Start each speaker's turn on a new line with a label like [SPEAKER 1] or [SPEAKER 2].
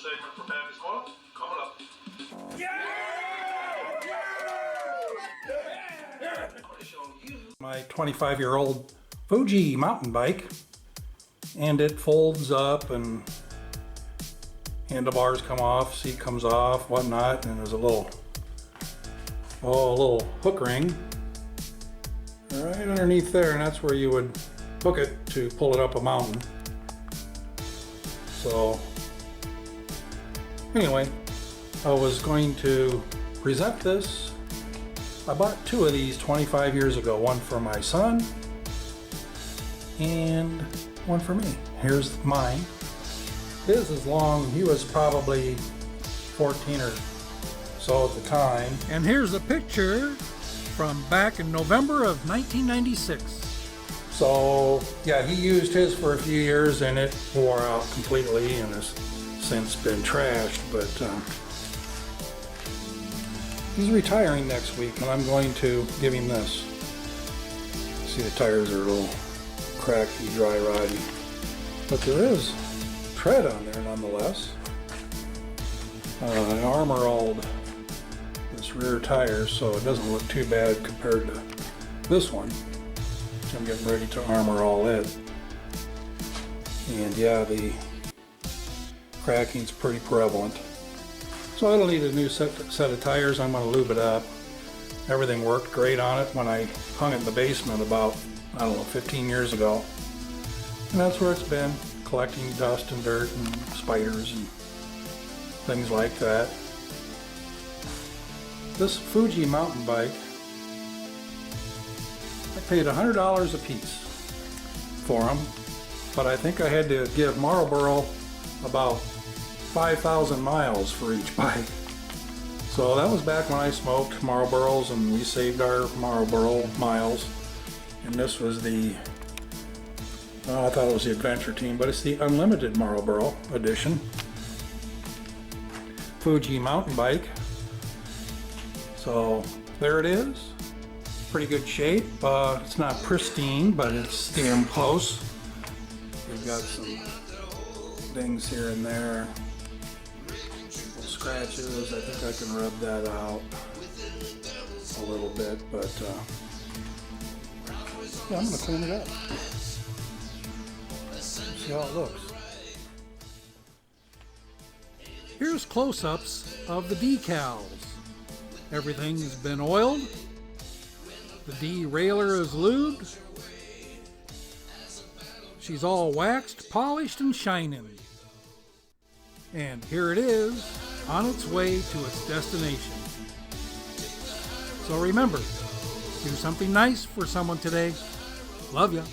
[SPEAKER 1] segment for Pappy's Corner coming up. I'm going to show you
[SPEAKER 2] my 25-year-old Fuji mountain bike, and it folds up and handlebars come off, seat comes off, whatnot, and there's a little hook ring right underneath there, and that's where you would hook it to pull it up a mountain. So anyway, I was going to present this. I bought two of these 25 years ago, one for my son and one for me. Here's mine. His is long. He was probably 14 or so at the time. And here's a picture from back in November of 1996. So yeah, he used his for a few years and it wore out completely and has since been trashed, but he's retiring next week and I'm going to give him this. See, the tires are a little cracky, dry, roddy, but there is tread on there nonetheless. I armor-alled this rear tire so it doesn't look too bad compared to this one. I'm getting ready to armor all it. And yeah, the cracking's pretty prevalent. So it'll need a new set of tires. I'm going to lube it up. Everything worked great on it when I hung it in the basement about, I don't know, 15 years ago. And that's where it's been, collecting dust and dirt and spiders and things like that. This Fuji mountain bike, I paid $100 a piece for them, but I think I had to give Marlboro about 5,000 miles for each bike. So that was back when I smoked Marlboros and we saved our Marlboro miles. And this was the, I thought it was the Adventure Team, but it's the Unlimited Marlboro edition. Fuji mountain bike. So there it is. Pretty good shape. It's not pristine, but it's damn close. We've got some dings here and there. Scratches. I think I can rub that out a little bit, but yeah, I'm going to clean it up. See how it looks. Here's close-ups of the decals. Everything's been oiled. The derailleur is lubed. She's all waxed, polished, and shining. And here it is, on its way to its destination. So remember, do something nice for someone today. Love ya.